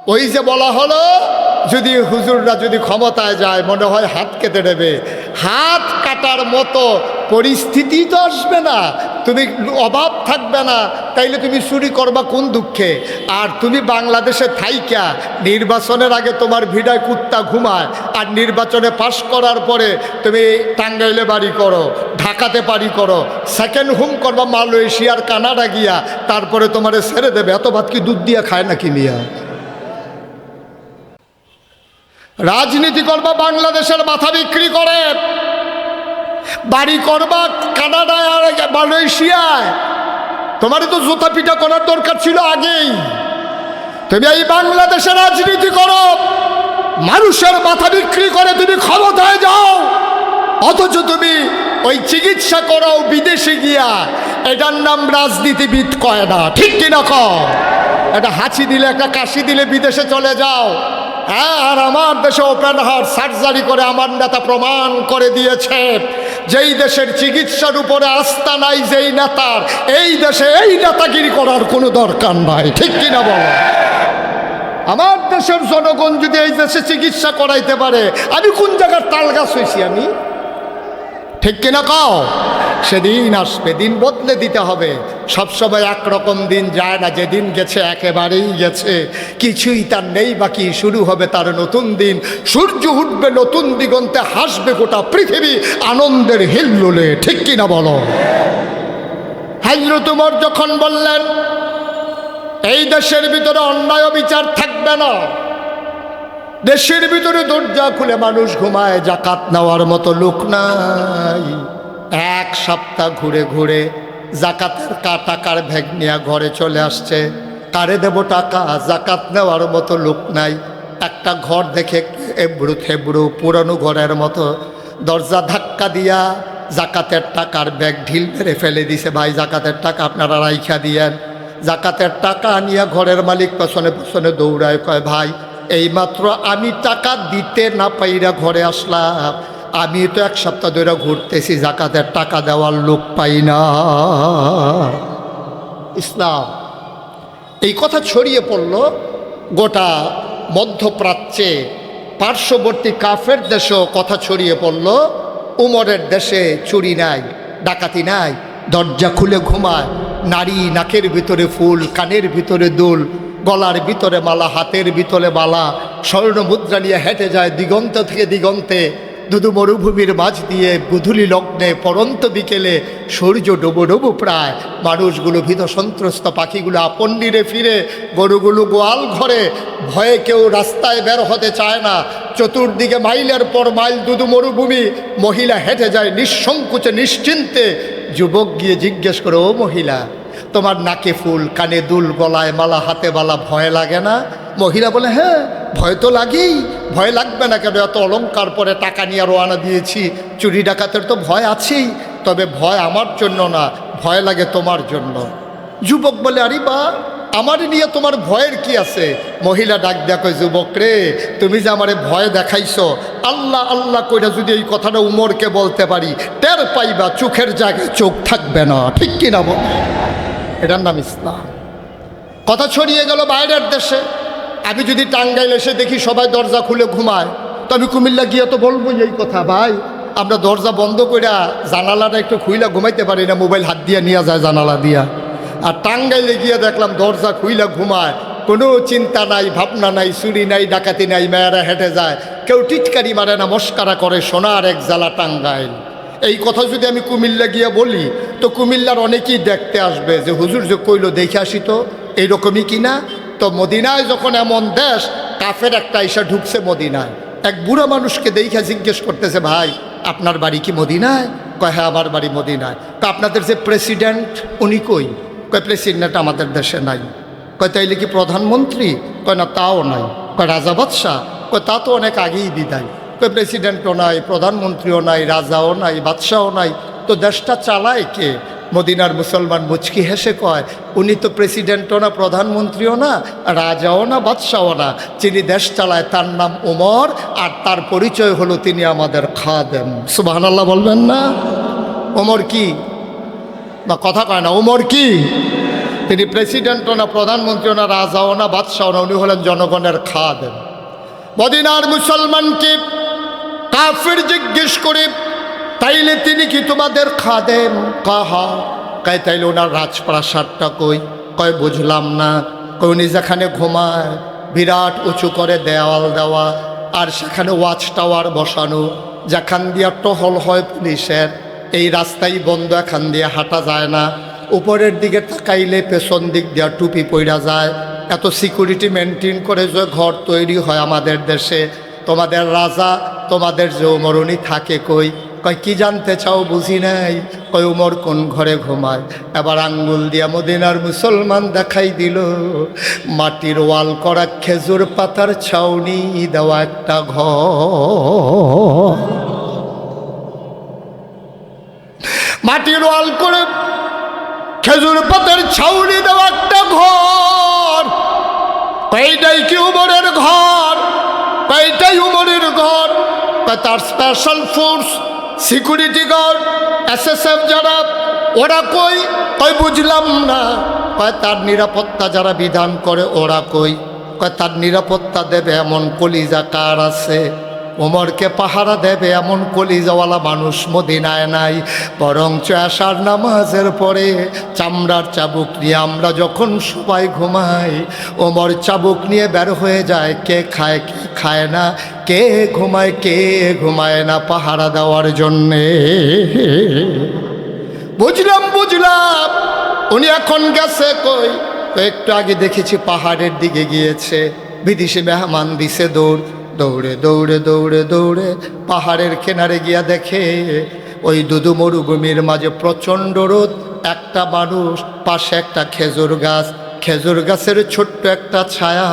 ওই যে বলা হলো যদি হুজুররা যদি ক্ষমতায় যায় মনে হয় হাত কেটে নেবে, হাত কাটার মতো পরিস্থিতি তো আসবে না, তুমি অভাব থাকবে না, তাইলে তুমি চুরি করবা কোন দুঃখে? আর তুমি বাংলাদেশে থাইকা নির্বাচনের আগে তোমার ভিড়ায় কুত্তা ঘুমায়, আর নির্বাচনে পাশ করার পরে তুমি টাঙ্গাইলে বাড়ি করো, ঢাকাতে বাড়ি করো, সেকেন্ড হোম করবা মালয়েশিয়ার কানাডা গিয়া, তারপরে তোমারে ছেড়ে দেবে। এত ভাত কি দুধ দিয়া খায় নাকি মিয়া? রাজনীতি করবা বাংলাদেশের মাথা বিক্রি করে, বাড়ি করবা কানাডায় আর মালয়েশিয়ায়, তোমার তো জুতা পিটা করার দরকার ছিল আগেই। তুমি এই বাংলাদেশে রাজনীতি করো, মানুষের মাথা বিক্রি করে তুমি ক্ষমতায় যাও, অথচ তুমি ওই চিকিৎসা করো বিদেশে গিয়া। এটার নাম রাজনীতিবিদ কয় না, ঠিক কিনা কও? একটা হাঁচি দিলে একটা কাশি দিলে বিদেশে চলে যাও। হ্যাঁ, আর আমার দেশে ওপেন হার্ট সার্জারি করে আমার নেতা প্রমাণ করে দিয়েছে, যেই দেশের চিকিৎসার উপরে আস্থা নাই যেই নেতার, এই দেশে এই নেতাগিরি করার কোনো দরকার নাই, ঠিক কিনা বলো? আমার দেশের জনগণ যদি এই দেশে চিকিৎসা করাইতে পারে, আমি কোন জায়গার তাল গাছ হয়েছি আমি, ঠিক কিনা কও? সেদিন আসবে, দিন বদলে দিতে হবে। সবসময় একরকম দিন যায় না, যেদিন গেছে একেবারেই গেছে, কিছুই তার নেই বাকি, শুরু হবে তার নতুন দিন। সূর্য উঠবে নতুন দিগন্তে, হাসবে গোটা পৃথিবী আনন্দের হিল্লোলে, ঠিক কিনা বলো? হযরত ওমর যখন বললেন এই দেশের ভিতরে অন্যায় বিচার থাকবে না, দেশের ভিতরে দরজা খুলে মানুষ ঘুমায়, জাকাত নেওয়ার মতো লোক নাই, এক সপ্তাহ ঘুরে ঘুরে জাকাতের টাকার ব্যাগ নিয়ে ঘরে চলে আসছে, কারে দেব টাকা, জাকাত নেওয়ার মতো লোক নাই। একটা ঘর দেখে এবড়ো থেবড়ো পুরানো ঘরের মতো, দরজা ধাক্কা দিয়া জাকাতের টাকার ব্যাগ ঢিল মেরে ফেলে দিছে। ভাই জাকাতের টাকা আপনারা রাইখা দিয়েন। জাকাতের টাকা নিয়ে ঘরের মালিক পেছনে পেছনে দৌড়ায়, কয় ভাই এইমাত্র আমি টাকা দিতে না পাইরা ঘরে আসলাম, আমি তো এক সপ্তাহ ধরে ঘুরতেছি, জাকাতের টাকা দেওয়ার লোক পাই না। ইসলাম এই কথা ছড়িয়ে পড়ল গোটা মধ্যপ্রাচ্যে, পার্শ্ববর্তী কাফের দেশেও কথা ছড়িয়ে পড়ল। উমরের দেশে চুরি নাই, ডাকাতি নাই, দরজা খুলে ঘুমায়, নারী নাকের ভিতরে ফুল, কানের ভিতরে দুল, গলার ভিতরে মালা, হাতের ভিতরে মালা, স্বর্ণ মুদ্রা নিয়ে হেঁটে যায় দিগন্ত থেকে দিগন্তে, ধুধু মরুভূমির মাঝ দিয়ে গোধূলি লগ্নে পরন্ত বিকেলে সূর্য ডুবো ডুবো প্রায়, মানুষগুলো ভীত সন্ত্রস্ত, পাখিগুলো আপন নিরে ফিরে, গরুগুলো গোয়াল ঘরে, ভয়ে কেউ রাস্তায় বের হতে চায় না। চতুর্দিকে মাইলের পর মাইল ধুধু মরুভূমি, মহিলা হেঁটে যায় নিঃসংকোচে নিশ্চিন্তে। যুবক গিয়ে জিজ্ঞেস করে, ও মহিলা, তোমার নাকে ফুল, কানে দুল, গলায় মালা, হাতে বালা, ভয় লাগে না? মহিলা বলে, হ্যাঁ ভয় তো লাগেই, ভয় লাগবে না কেন? এত অলংকার পরে টাকা নিয়ে রওনা দিয়েছি, চুরি ডাকাতের তো ভয় আছেই, তবে ভয় আমার জন্য না, ভয় লাগে তোমার জন্য। যুবক বলে, আরে বা, আমার নিয়ে তোমার ভয়ের কি আছে? মহিলা ডাক দেখো, যুবক রে, তুমি যে আমারে ভয় দেখাইছো, আল্লাহ আল্লাহ কইরা যদি এই কথাটা উমরকে বলতে পারি, টের পাইবা চোখের জায়গায় চোখ থাকবে না, ঠিক কিনা বল? এটার নাম ইসলাম। কথা ছড়িয়ে গেল বাইরের দেশে। আমি যদি টাঙ্গাইল এসে দেখি সবাই দরজা খুলে ঘুমায়, তো আমি কুমিল্লা গিয়ে তো বলবোই এই কথা, ভাই আমরা দরজা বন্ধ কইরা জানালাটা একটু খুইলা ঘুমাইতে পারি না, মোবাইল হাত দিয়া নিয়ে যায় জানালা দিয়া। আর টাঙ্গাইলে গিয়ে দেখলাম দরজা খুইলা ঘুমায়, কোনো চিন্তা নাই, ভাবনা নাই, চুরি নাই, ডাকাতি নাই, মেয়েরা হেঁটে যায়, কেউ টিটকারি মারে না, মস্কারা করে, সোনার এক জ্বালা টাঙ্গাইল। এই কথা যদি আমি কুমিল্লা গিয়া বলি, তো কুমিল্লার অনেকেই দেখতে আসবে যে হুজুর যে কইলো দেখে আসি তো এইরকমই কিনা। তো মদিনায় যখন এমন দেশ, কাফের একটা এসে ঢুকছে মদিনায়, এক বুড়া মানুষকে দেখে জিজ্ঞেস করতেছে, ভাই আপনার বাড়ি কি মদিনায়? কয় হ্যাঁ আমার বাড়ি মদিনায়। তো আপনাদের যে প্রেসিডেন্ট উনি কই? কয় প্রেসিডেন্ট আমাদের দেশে নাই। কয় তাইলে কি প্রধানমন্ত্রী? কয় না তাও নাই। কয় রাজা বাদশাহ? কয় তা তো অনেক আগেই বিদায়। কয় প্রেসিডেন্টও নাই, প্রধানমন্ত্রীও নাই, রাজাও নাই, বাদশাও নাই, তো দেশটা চালায় কে? মদিনার মুসলমান মুচকি হেসে কয়, উনি তো প্রেসিডেন্টও না, প্রধানমন্ত্রীও না, রাজাও না, বাদশাও না, যিনি দেশ চালায় তার নাম ওমর, আর তার পরিচয় হলো তিনি আমাদের খাদেম। সুবহানাল্লাহ বলবেন না? ওমর কি? না কথা কয় না, ওমর কি? তিনি প্রেসিডেন্টও না, প্রধানমন্ত্রীও না, রাজাও না, বাদশাও না, উনি হলেন জনগণের খাদেম। মদিনার মুসলমানকে কাফির জিজ্ঞেস করে, তাইলে তিনি কি তোমাদের খাদেম? কাহা কয় তাইলে ওনার রাজপ্রাসাদটা কই? কয় বুঝলাম না। কই উনি যেখানে ঘুমায় বিরাট উঁচু করে দেওয়াল দেওয়া, আর সেখানে ওয়াচ টাওয়ার বসানো, যেখান দিয়া টহল হয় পুলিশের। এই রাস্তাই বন্ধ, এখান দিয়ে হাঁটা যায় না। উপরের দিকে তাকাইলে পেছন দিক দিয়া টুপি পইরা যায়। এত সিকিউরিটি মেনটেন করে যে ঘর তৈরি হয় আমাদের দেশে, তোমাদের রাজা, তোমাদের যে ওমর, উনি থাকে কই? কয় কি জানতে চাও? বুঝি নাই। কয় উমর কোন ঘরে ঘুমায়? এবার আঙ্গুল দিয়া মদিনার মুসলমান দেখাই দিল মাটির ওয়াল করা, খেজুর পাতার ছাউনি দেওয়া একটা ঘর। মাটির ওয়াল করে খেজুর পাতার ছাউনি দেওয়া একটা ঘর। এইটাই কি উমরের ঘর? এইটাই উমরের ঘর। তার special force, security guard, SSF যারা, ওরা কই? কই বুঝলাম না। কয় তার নিরাপত্তা যারা বিধান করে ওরা কই? কয় তার নিরাপত্তা দেবে এমন কলিজা কার আছে? ওমরকে পাহারা দেবে এমন কলিজাওয়ালা মানুষ মদিনায় নাই। বরঞ্চ আশার নামাজের পরে চামড়ার চাবুক নিয়ে আমরা যখন সবাই ঘুমাই, ওমর চাবুক নিয়ে বের হয়ে যায়। কে খায় কে খায় না, কে ঘুমায় না পাহারা দেওয়ার জন্যে। বুঝলাম। উনি এখন গেছে কই? একটু আগে দেখেছি পাহাড়ের দিকে গিয়েছে। বিদেশি মেহমান দিছে দৌড়, দৌড়ে পাহাড়ের কিনারে গিয়া দেখে ওই দুদু মরুভূমির মাঝে প্রচণ্ড রোদ, একটা মানুষ, পাশে একটা খেজুর গাছ, খেজুর গাছের ছোট্ট একটা ছায়া,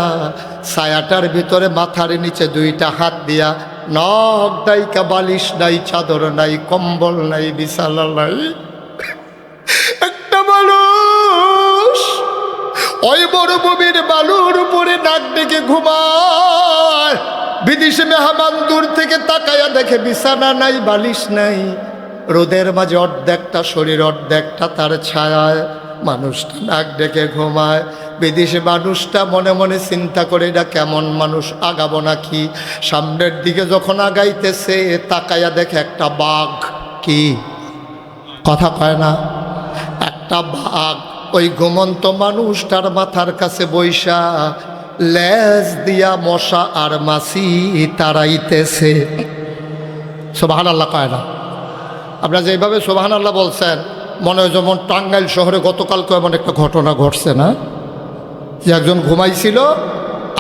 ছায়াটার ভিতরে মাথার নিচে দুইটা হাত দিয়া, নখ নাই, বালিশ নাই, চাদর নাই, কম্বল নাই, বিছানা নাই, একটা মানুষ ওই মরুভূমির বালুর উপরে নাক ডেকে ঘুমায়। বিদেশি মেহমান দূর থেকে তাকায়া দেখে বিছানা নাই, বালিশ নাই, রোদের মাঝে অর্ধেকটা শরীর, অর্ধেকটা তার ছায়ায় মানুষটা নাক ডেকে ঘুমায়। বিদেশি মানুষটা মনে মনে চিন্তা করে, এটা কেমন মানুষ, আগাবো নাকি? সামনের দিকে যখন আগাইতেছে তাকায়া দেখে একটা বাঘ। কি কথা কয় না? একটা বাঘ ওই ঘুমন্ত মানুষটার মাথার কাছে বৈশা লেজ দিয়া মশা আর মাছি তাড়াইতেছে। সুবহানাল্লাহ কয় না? আপনারা যেভাবে সুবহানাল্লাহ বলছেন, মনে হয় যেমন টাঙ্গাইল শহরে গতকালকে এমন একটা ঘটনা ঘটছে না, যে একজন ঘুমাইছিল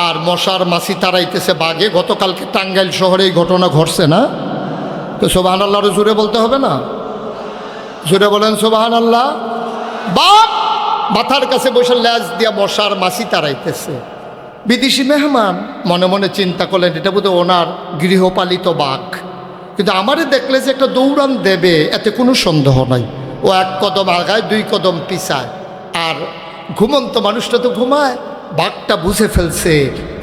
আর মশার মাছি তাড়াইতেছে বাঘে। গতকালকে টাঙ্গাইল শহরে এই ঘটনা ঘটছে না? তো সুবহানাল্লাহর জোরে বলতে হবে না? জোরে বলেন সুবহানাল্লাহ। বাঘ মাথার কাছে বসে লেজ দিয়া মশার মাছি তাড়াইতেছে। বিদেশি মেহমান মনে মনে চিন্তা করলেন, এটা বোধহয় ওনার গৃহপালিত বাঘ, কিন্তু আমারে দেখলে যে একটা দৌড়ান দেবে এতে কোনো সন্দেহ নাই। ও এক কদম আগায়, দুই কদম পিছায়, আর ঘুমন্ত মানুষটা তো ঘুমায়। বাঘটা বুঝে ফেলছে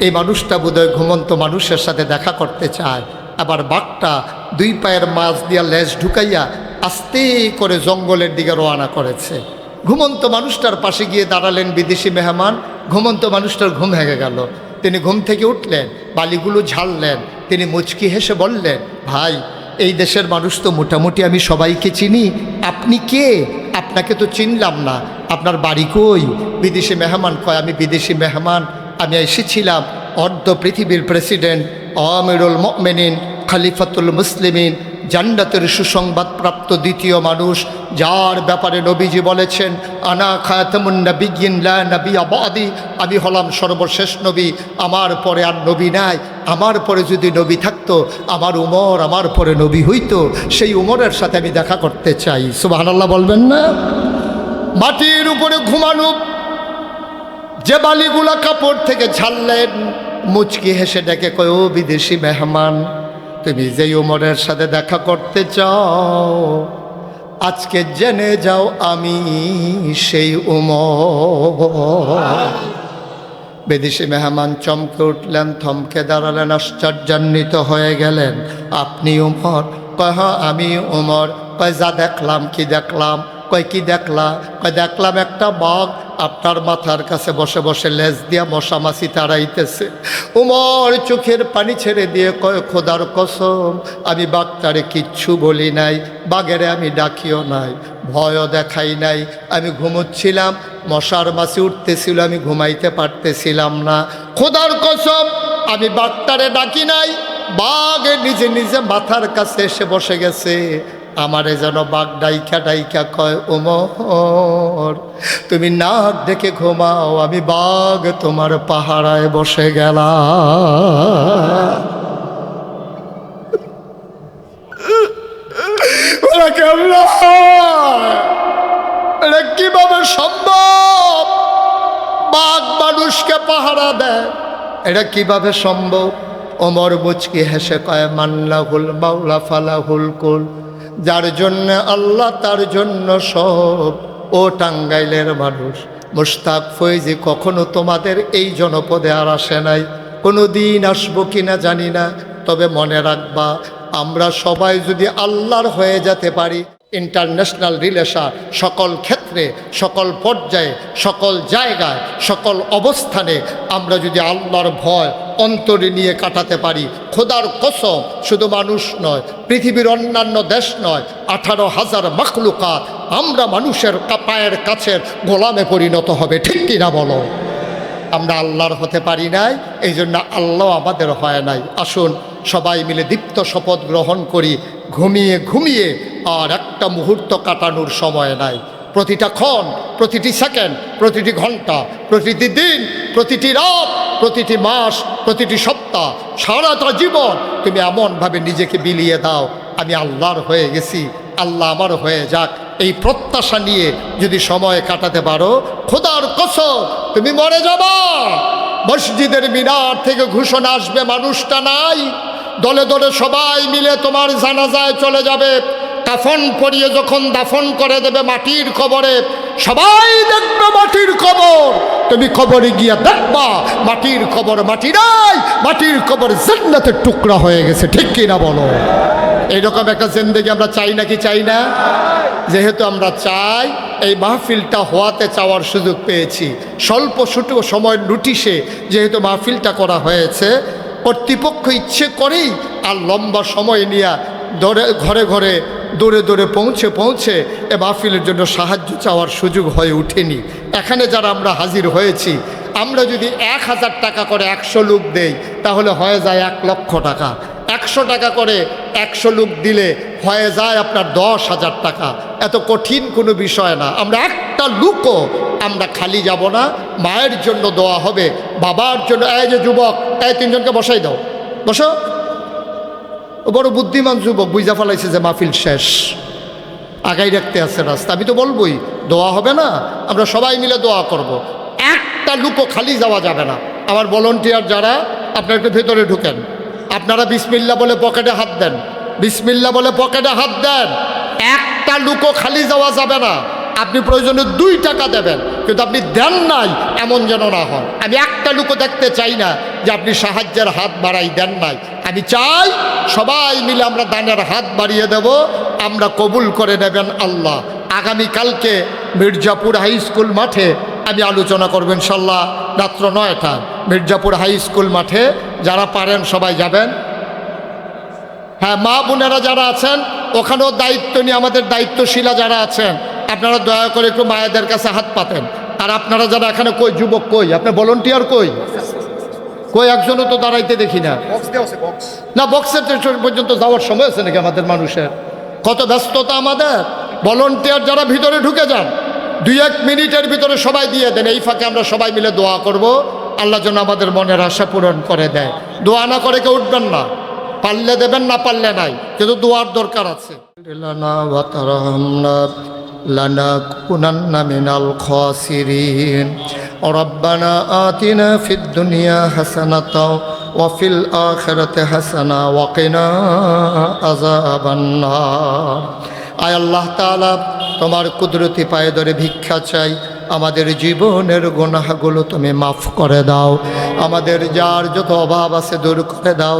এই মানুষটা বোধহয় ঘুমন্ত মানুষের সাথে দেখা করতে চায়। আবার বাঘটা দুই পায়ের মাছ দিয়া লেজ ঢুকাইয়া আস্তে করে জঙ্গলের দিকে রওনা করেছে। ঘুমন্ত মানুষটার পাশে গিয়ে দাঁড়ালেন বিদেশি মেহমান। ঘুমন্ত মানুষটার ঘুম ভেঙে গেল। তিনি ঘুম থেকে উঠলেন, বালিগুলো ঝাড়লেন, তিনি মুচকি হেসে বললেন, ভাই, এই দেশের মানুষ তো মোটামুটি আমি সবাইকে চিনি, আপনি কে? আপনাকে তো চিনলাম না, আপনার বাড়ি কই? বিদেশি মেহমান কয়, আমি বিদেশি মেহমান, আমি এসেছিলাম অর্ধ পৃথিবীর প্রেসিডেন্ট, আমিরুল মুমিনিন, খলিফাতুল মুসলিমিন, জান্নাতের সুসংবাদপ্রাপ্ত দ্বিতীয় মানুষ, যার ব্যাপারে নবীজি বলেছেন, আনা খাতামুন নাবিয়্যিন লা নাবিয়্যা বাদি, আমি হলাম সর্বশেষ নবী, আমার পরে আর নবী নাই। আমার পরে যদি নবী থাকতো, আমার উমর আমার পরে নবী হইতো, সেই উমরের সাথে আমি দেখা করতে চাই। সুবহানাল্লাহ বলবেন না? মাটির উপরে ঘুমানো, যে বালিগুলা কাপড় থেকে ঝাড়লেন, মুচকি হেসে ডেকে কয়, ও বিদেশি মেহমান, তুমি যেই উমরের সাথে দেখা করতে চাও, আজকে জেনে যাও আমি সেই উমর। বিদেশি মেহমান চমকে উঠলেন, থমকে দাঁড়ালেন, আশ্চর্যান্বিত হয়ে গেলেন, আপনি উমর? কয় হ্যাঁ আমি উমর। কয় যা দেখলাম? কি দেখলাম? কয় কি দেখলা? কয় দেখলাম একটা বাঘ আপনার মাথার কাছে বসে বসে লেজ দিয়া মশা মাছি তাড়াইতেছে। উমর চোখের পানি ছেড়ে দিয়ে কয়, খোদার কসম আমি বাঘটারে কিচ্ছু বলি নাই, বাঘেরে আমি ডাকিও নাই, ভয়ও দেখাই নাই। আমি ঘুমোচ্ছিলাম, মশার মাছি উঠতেছিল, আমি ঘুমাইতে পারতেছিলাম না। খোদার কসম আমি বাঘটারে ডাকি নাই, বাঘে নিজে নিজে মাথার কাছে এসে বসে গেছে। আমারে যেন বাঘ ডাইকা ডাইকা কয়, ওমর তুমি নাক ডেকে ঘুমাও, আমি বাঘ তোমার পাহারায় বসে গেলাম। ওরা কেমন, এটা কিভাবে সম্ভব? বাঘ মানুষকে পাহারা দেয়, এটা কিভাবে সম্ভব? ওমর মুচকি হেসে কয়, মান্নাহুল মাওলা ফালাহুল কুল, যার জন্য আল্লাহ তার জন্য সব। ও টাঙ্গাইলের মানুষ, মুশতাক ফৈজি কখনো তোমাদের এই জনপদে আর আসে নাই, কোনো দিন আসবো কিনা জানি না, তবে মনে রাখবা আমরা সবাই যদি আল্লাহর হয়ে যেতে পারি, ইন্টারন্যাশনাল রিলেশন সকল ক্ষেত্রে, সকল পর্যায়ে, সকল জায়গায়, সকল অবস্থানে আমরা যদি আল্লাহর ভয় অন্তরে নিয়ে কাটাতে পারি, খোদার কসম শুধু মানুষ নয়, পৃথিবীর অন্যান্য দেশ নয়, 18,000 মাখলুকাত আমরা মানুষের পায়ের কাছের গোলামে পরিণত হবে। ঠিক কিনা বলো? আমরা আল্লাহর হতে পারি নাই, এই জন্য আল্লাহ আমাদের হয় নাই। আসুন সবাই মিলে দীপ্ত শপথ গ্রহণ করি, ঘুমিয়ে ঘুমিয়ে আর একটা মুহূর্ত কাটানোর সময় নাই। প্রতিটা ক্ষণ, প্রতিটি সেকেন্ড, প্রতিটি ঘন্টা, প্রতিটি দিন, প্রতিটি রাত, প্রতিটি মাস, প্রতিটি সপ্তাহ, সারাটা জীবন তুমি এমনভাবে নিজেকে বিলিয়ে দাও, আমি আল্লাহর হয়ে গেছি, আল্লাহ আমার হয়ে যাক। এই প্রত্যাশা নিয়ে যদি সময় কাটাতে পারো, খোদার কসম তুমি মরে যাবা। মসজিদের মিনার থেকে ঘোষণা আসবে, মানুষটা নাই, দলে দলে সবাই মিলে তোমার জানাজায় চলে যাবে। কাফন পরিয়ে যখন দাফন করে দেবে মাটির কবরে, সবাই দেখবে মাটির কবর, তুমি কবরে গিয়া দেখবা মাটির কবর মাটি নাই, মাটির কবর জান্নাতের টুকরা হয়ে গেছে। ঠিক কিনা বলো? এইরকম একটা জিন্দেগি আমরা চাই নাকি চাই না? যেহেতু আমরা চাই, এই মাহফিলটা হওয়াতে চাওয়ার সুযোগ পেয়েছি। স্বল্প ছোট সময়ের নোটিশে যেহেতু মাহফিলটা করা হয়েছে, কর্তৃপক্ষ ইচ্ছে করেই আর লম্বা সময় নিয়ে ঘরে ঘরে দৌড়ে দৌড়ে পৌঁছে এ মাহফিলের জন্য সাহায্য চাওয়ার সুযোগ হয়ে ওঠেনি। এখানে যারা আমরা হাজির হয়েছি, আমরা যদি 1000 টাকা করে 100 লোক দেই, তাহলে হয়ে যায় 1 লক্ষ টাকা। 100 টাকা করে 100 লোক দিলে হয়ে যায় আপনার 10,000 টাকা। এত কঠিন কোনো বিষয় না। আমরা একটা লোকও আমরা খালি যাব না। মায়ের জন্য দোয়া হবে, বাবার জন্য। এই যে যুবক, এই 3 জনকে বসাই দাও, বসো। বড় বুদ্ধিমান যুবক, বুঝা ফেলাইছে যে মাহফিল শেষ, আগাই রাখতে আছে রাস্তা। আমি তো বলবোই দোয়া হবে না, আমরা সবাই মিলে দোয়া করব। একটা লুকও খালি যাওয়া যাবে না। আমার ভলান্টিয়ার যারা, আপনারা একটু ভেতরে ঢুকেন। আপনারা বিসমিল্লাহ বলে পকেটে হাত দেন, বিসমিল্লাহ বলে পকেটে হাত দেন। একটা লুকও খালি যাওয়া যাবে না। আপনি প্রয়োজনে 2 টাকা দেবেন, কিন্তু আপনি দেন নাই এমন যেন না হয়। আমি একটা লুকও দেখতে চাই না যে আপনি সাহায্যের হাত বাড়াই দেন নাই। আমি চাই সবাই মিলে আমরা দানের হাত বাড়িয়ে দেব, আমরা কবুল করে নেবেন আল্লাহ। আগামীকালকে মির্জাপুর হাই স্কুল মাঠে আমি আলোচনা করব ইনশাল্লাহ, রাত্র 9টা মির্জাপুর হাই স্কুল মাঠে। যারা পারেন সবাই যাবেন। হ্যাঁ, মা বোনেরা যারা আছেন ওখানেও দায়িত্ব নিয়ে, আমাদের দায়িত্বশীলা যারা আছেন, আপনারা দয়া করে একটু মায়েদের কাছে হাত পাতেন। আর আপনারা যারা এখানে, কই যুবক, কই আপনার ভলান্টিয়ার, কই একজনও তো দাঁড়াইতে দেখি না। না, বক্সের পর্যন্ত যাওয়ার সময় আছে নাকি আমাদের মানুষের? কত ব্যস্ততা আমাদের। ভলান্টিয়ার যারা ভিতরে ঢুকে যান, 2-1 মিনিটের ভিতরে সবাই দিয়ে দেন। এই ফাঁকে আমরা সবাই মিলে দোয়া করব, আল্লাহ যেন আমাদের মনের আশা পূরণ করে দেয়। দোয়া না করে কেউ উঠবেন না, পারলে দেবেন, না পারলে নাই, কিন্তু দোয়ার দরকার আছে। লানাকুনান্না মিনাল খাসিরিন। রব্বানা আতিনা ফিদ দুনিয়া হাসানাতাও ওয়া ফিল আখিরাতি হাসানা ওয়া কিনা আযাবান নার। আয় আল্লাহ তাআলা, তোমার কুদরতি পায়ে ধরে ভিক্ষা চাই, আমাদের জীবনের গুনাহগুলো তুমি মাফ করে দাও, আমাদের যার যত অভাব আছে দূর করে দাও।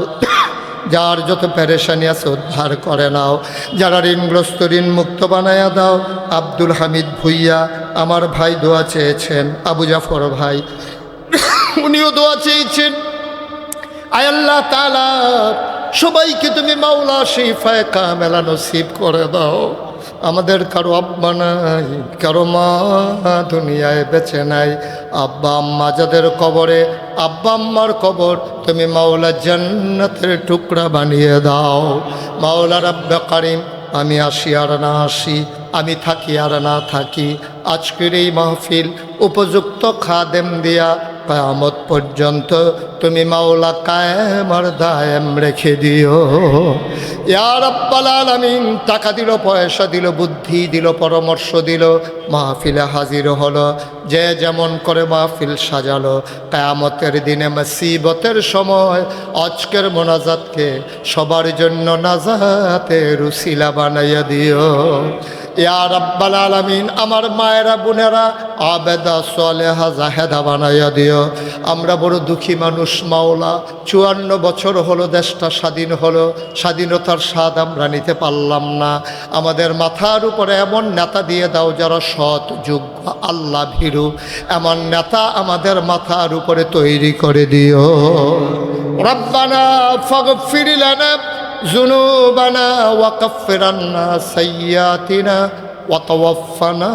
যার যত পেরেশানি আছে উদ্ধার করে নাও, যারা ঋণগ্রস্ত ঋণ মুক্ত বানায়া দাও। আব্দুল হামিদ ভুইয়া আমার ভাই দোয়া চেয়েছেন, আবু জাফর ভাই উনিও দোয়া চেয়েছেন। আয় আল্লাহ তাআলা সবাইকে তুমি মাওলা শিফায়ে কামেলা নসিব করে দাও। আমাদের কারো আব্বা নাই, কারো মা দুনিয়ায় বেঁচে নাই। আব্বা আম্মা যাদের কবরে, আব্বা আম্মার কবর তুমি মাওলা জান্নাতের টুকরা বানিয়ে দাও। মাওলা রাব্বে কারিম, আমি আসি আর না আসি, আমি থাকি আর না থাকি, আজকের এই মাহফিল উপযুক্ত খাদেম দিয়া কিয়ামত পর্যন্ত তুমি মাওলা কায়েম আর দায়েম রেখে দিও। ইয়া রাব্বাল আলামিন, টাকা দিল, পয়সা দিল, বুদ্ধি দিল, পরামর্শ দিল, মাহফিলে হাজির হলো, যে যেমন করে মাহফিল সাজালো, কিয়ামতের দিনে মুসিবতের সময় আজকের মোনাজাতকে সবার জন্য নাজাতের উসিলা বানাইয়া দিও। ইয়া রাব্বাল আলামিন, আমার মায়েরা বোনেরা আবেদা সালেহা জাহেদা বানাইয়া দিও। আমরা বড় দুঃখী মানুষ মাওলা, 54 বছর হলো দেশটা স্বাধীন হলো, স্বাধীনতার স্বাদ আমরা নিতে পারলাম না। আমাদের মাথার উপরে এমন নেতা দিয়ে দাও যারা সৎ, যোগ্য, আল্লাহ ভীরু, এমন নেতা আমাদের মাথার উপরে তৈরি করে দিও। রব্বানা ফাগফির লানা যুনুবানা ওয়া কাফির আন্না সাইয়্যাতিনা ওয়া তাওয়াফানা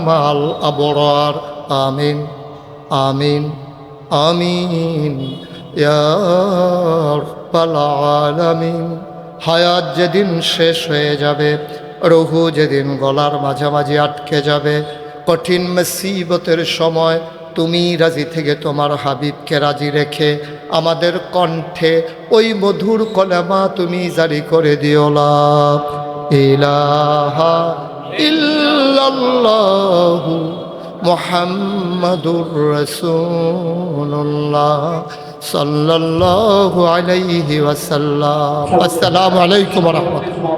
মাল আবরার। আমিন আমিন আমিন ইয়া রাব্বাল আলামিন। হায়াত যেদিন শেষ হয়ে যাবে, রুহু যেদিন গলার মাঝামাঝি আটকে যাবে, কঠিন মুসিবতের সময় তুমি রাজি থেকে তোমার হাবিবকে রাজি রেখে আমাদের কণ্ঠে ওই মধুর কলেমা তুমি জারি করে দিও, লা ইলাহা ইল্লাল্লাহু মুহাম্মাদুর রাসূলুল্লাহ সাল্লাল্লাহু আলাইহি ওয়াসাল্লাম। আসসালামু আলাইকুম ওয়া রাহমাতুল্লাহ।